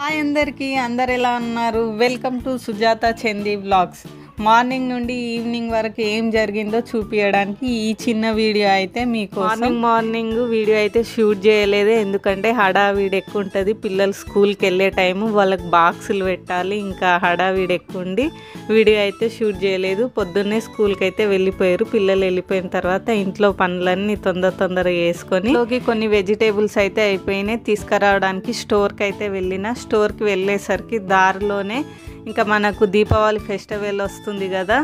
Hi అందరికీ అందరు ఎలా ఉన్నారు? Welcome to Sujatha Chandi vlogs. Morning నుండి ఈవినింగ్ వరకు ఏం జరిగిందో చూపించడానికి ఈ చిన్న వీడియో అయితే మీకోసం. మార్నింగ్ వీడియో అయితే షూట్ చేయలేదు, ఎందుకంటే హడావిడి ఎక్కువ ఉంటుంది. పిల్లలు స్కూల్కి వెళ్ళే టైము, వాళ్ళకి బాక్సులు పెట్టాలి, ఇంకా హడావిడి ఎక్కువ ఉండి వీడియో అయితే షూట్ చేయలేదు. పొద్దున్నే స్కూల్కి అయితే వెళ్ళిపోయారు. పిల్లలు వెళ్ళిపోయిన తర్వాత ఇంట్లో పనులన్నీ తొందరగా చేసుకొని కొన్ని వెజిటేబుల్స్ అయితే అయిపోయినాయి. తీసుకురావడానికి స్టోర్కి అయితే వెళ్ళిన. స్టోర్కి వెళ్ళేసరికి దారిలోనే ఇంకా మనకు దీపావళి ఫెస్టివల్ వస్తుంది కదా,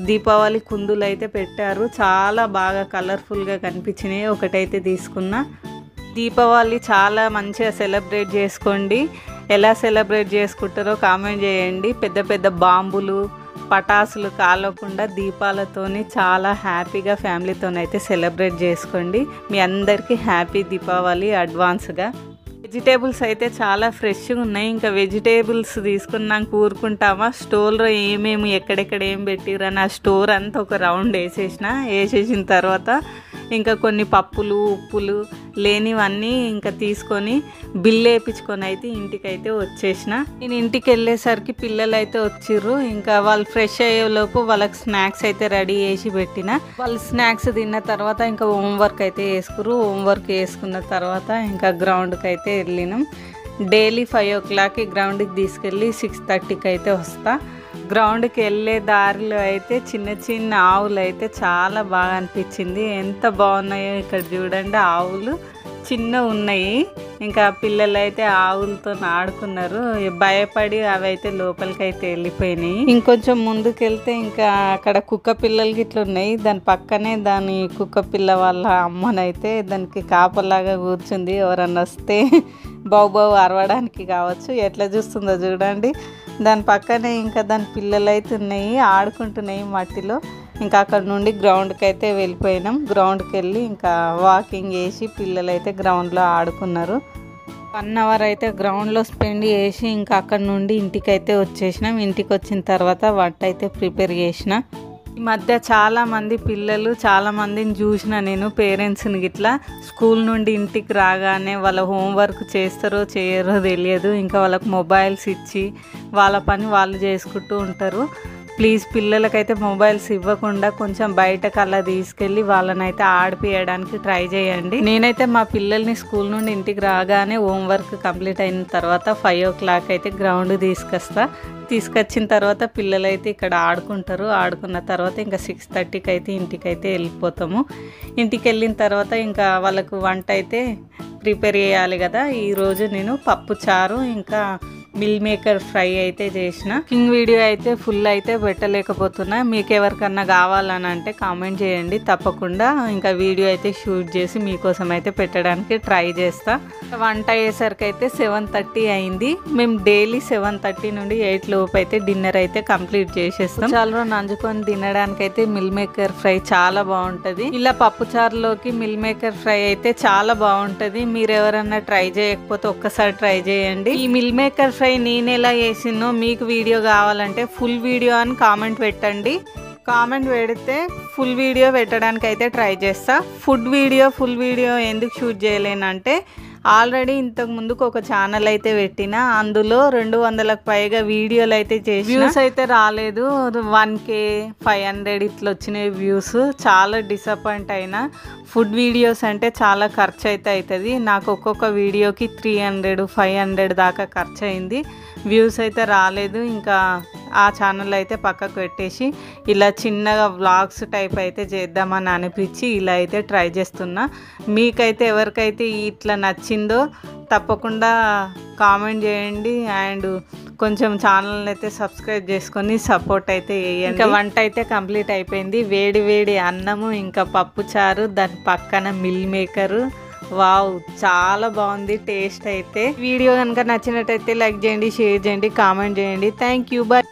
దీపావళి కుందులు అయితే పెట్టారు. చాలా బాగా కలర్ఫుల్గా కనిపించినాయి. ఒకటైతే తీసుకున్నా. దీపావళి చాలా మంచిగా సెలబ్రేట్ చేసుకోండి. ఎలా సెలబ్రేట్ చేసుకుంటారో కామెంట్ చేయండి. పెద్ద పెద్ద బాంబులు పటాసులు కాలకుండా దీపాలతోని చాలా హ్యాపీగా ఫ్యామిలీతోనైతే సెలబ్రేట్ చేసుకోండి. మీ అందరికీ హ్యాపీ దీపావళి అడ్వాన్స్గా. వెజిటేబుల్స్ అయితే చాలా ఫ్రెష్గా ఉన్నాయి. ఇంకా వెజిటేబుల్స్ తీసుకున్నాక ఊరుకుంటామా, స్టోర్లో ఏమేమి ఎక్కడెక్కడ ఏం పెట్టిరని ఆ స్టోర్ అంతా ఒక రౌండ్ వేసేసిన తర్వాత ఇంకా కొన్ని పప్పులు ఉప్పులు లేనివన్నీ ఇంకా తీసుకొని బిల్లు వేయించుకొని అయితే ఇంటికైతే వచ్చేసిన. నేను ఇంటికి వెళ్ళేసరికి పిల్లలు అయితే వచ్చిర్రు. ఇంకా వాళ్ళు ఫ్రెష్ అయ్యేలోపు వాళ్ళకి స్నాక్స్ అయితే రెడీ చేసి పెట్టిన. వాళ్ళు స్నాక్స్ తిన్న తర్వాత ఇంకా హోంవర్క్ అయితే వేసుకురు. హోంవర్క్ వేసుకున్న తర్వాత ఇంకా గ్రౌండ్కి అయితే వెళ్ళినాం. డైలీ 5 o'clockకి గ్రౌండ్కి తీసుకెళ్ళి 6:30కి అయితే వస్తా. గ్రౌండ్కి వెళ్ళే దారిలో అయితే చిన్న చిన్న ఆవులు అయితే చాలా బాగా అనిపించింది. ఎంత బాగున్నాయో ఇక్కడ చూడండి. ఆవులు చిన్న ఉన్నాయి. ఇంకా పిల్లలు అయితే ఆవులతో ఆడుకున్నారు. భయపడి అవి అయితే లోపలికి అయితే వెళ్ళిపోయినాయి. ఇంకొంచెం ముందుకు వెళ్తే ఇంకా అక్కడ కుక్క పిల్లలకి ఇట్లా ఉన్నాయి. దాని పక్కనే దాని కుక్క పిల్ల వాళ్ళ అమ్మనైతే దానికి కాపలాగా కూర్చుంది. ఎవరన్నా వస్తే బావు అరవడానికి కావచ్చు. ఎట్లా చూస్తుందో చూడండి. దాని పక్కనే ఇంకా దాని పిల్లలు అయితే ఉన్నాయి, ఆడుకుంటున్నాయి మట్టిలో. ఇంకా అక్కడ నుండి గ్రౌండ్కి అయితే వెళ్ళిపోయినాం. గ్రౌండ్కి వెళ్ళి ఇంకా వాకింగ్ చేసి పిల్లలు అయితే గ్రౌండ్లో ఆడుకున్నారు. 1 hour అయితే గ్రౌండ్లో స్పెండ్ చేసి ఇంకా అక్కడ నుండి ఇంటికి అయితే వచ్చేసినాం. ఇంటికి వచ్చిన తర్వాత వంట అయితే ప్రిపేర్ చేసిన. ఈ మధ్య చాలామంది పిల్లలు చాలామందిని చూసిన నేను, పేరెంట్స్ని గిట్లా స్కూల్ నుండి ఇంటికి రాగానే వాళ్ళ హోంవర్క్ చేస్తారో చేయరో తెలియదు. ఇంకా వాళ్ళకి మొబైల్స్ ఇచ్చి వాళ్ళ పని వాళ్ళు చేసుకుంటూ ఉంటారు. ప్లీజ్ పిల్లలకైతే మొబైల్స్ ఇవ్వకుండా కొంచెం బయటకు అలా తీసుకెళ్ళి వాళ్ళనైతే ఆడిపియడానికి ట్రై చేయండి. నేనైతే మా పిల్లల్ని స్కూల్ నుండి ఇంటికి రాగానే హోంవర్క్ కంప్లీట్ అయిన తర్వాత 5 o'clock అయితే గ్రౌండ్ తీసుకొచ్చిన తర్వాత పిల్లలైతే ఇక్కడ ఆడుకుంటారు. ఆడుకున్న తర్వాత ఇంకా 6:30కి అయితే ఇంటికైతే వెళ్ళిపోతాము. ఇంటికి వెళ్ళిన తర్వాత ఇంకా వాళ్ళకు వంట అయితే ప్రిపేర్ చేయాలి కదా. ఈరోజు నేను పప్పు చారు ఇంకా మిల్ మేకర్ ఫ్రై అయితే చేసిన. కుకింగ్ వీడియో అయితే ఫుల్ అయితే పెట్టలేకపోతున్నా. మీకు ఎవరికన్నా కావాలని అంటే కామెంట్ చేయండి తప్పకుండా. ఇంకా వీడియో అయితే షూట్ చేసి మీకోసం అయితే పెట్టడానికి ట్రై చేస్తా. వంట అయ్యేసరికి అయితే 7:30 అయింది. మేము డైలీ 7:30 నుండి 8 లోపు అయితే డిన్నర్ అయితే కంప్లీట్ చేసేస్తాం. చాలా నంజుకొని తినడానికి అయితే మిల్ మేకర్ ఫ్రై చాలా బాగుంటది. ఇలా పప్పు చారులోకి మిల్ మేకర్ ఫ్రై అయితే చాలా బాగుంటది. మీరు ఎవరన్నా ట్రై చేయకపోతే ఒక్కసారి ట్రై చేయండి. ఈ మిల్ మేకర్ ఫ్రై నేను ఎలా చేసినో మీకు వీడియో కావాలంటే ఫుల్ వీడియో అని కామెంట్ పెట్టండి. కామెంట్ పెడితే ఫుల్ వీడియో పెట్టడానికి అయితే ట్రై చేస్తా. ఫుల్ వీడియో ఎందుకు షూట్ చేయలేనంటే ఆల్రెడీ ఇంతకు ముందుకు ఒక ఛానల్ అయితే పెట్టిన. అందులో 200లకు పైగా వీడియోలు అయితే చేసి వ్యూస్ అయితే రాలేదు. 1K 500 ఇట్లా వచ్చినాయి వ్యూస్. చాలా డిసప్పాయింట్ అయినా. ఫుడ్ వీడియోస్ అంటే చాలా ఖర్చు అయితే అవుతుంది. నాకు ఒక్కొక్క వీడియోకి 300 500 దాకా ఖర్చు అయింది. వ్యూస్ అయితే రాలేదు. ఇంకా ఆ ఛానల్ అయితే పక్కకు పెట్టేసి ఇలా చిన్నగా వ్లాగ్స్ టైప్ అయితే చేద్దామని అనిపించి ఇలా అయితే ట్రై చేస్తున్నా. మీకైతే ఎవరికైతే ఇట్లా నచ్చిందో తప్పకుండా కామెంట్ చేయండి. అండ్ కొంచెం ఛానల్ని అయితే సబ్స్క్రైబ్ చేసుకొని సపోర్ట్ అయితే చేయండి. ఇంకా వంట అయితే కంప్లీట్ అయిపోయింది. వేడి వేడి అన్నము ఇంకా పప్పు చారు, దాని పక్కన మిల్ మేకరు. వావ్, చాలా బాగుంది టేస్ట్ అయితే. వీడియో కనుక నచ్చినట్టయితే లైక్ చేయండి, షేర్ చేయండి, కామెంట్ చేయండి. Thank you, bye.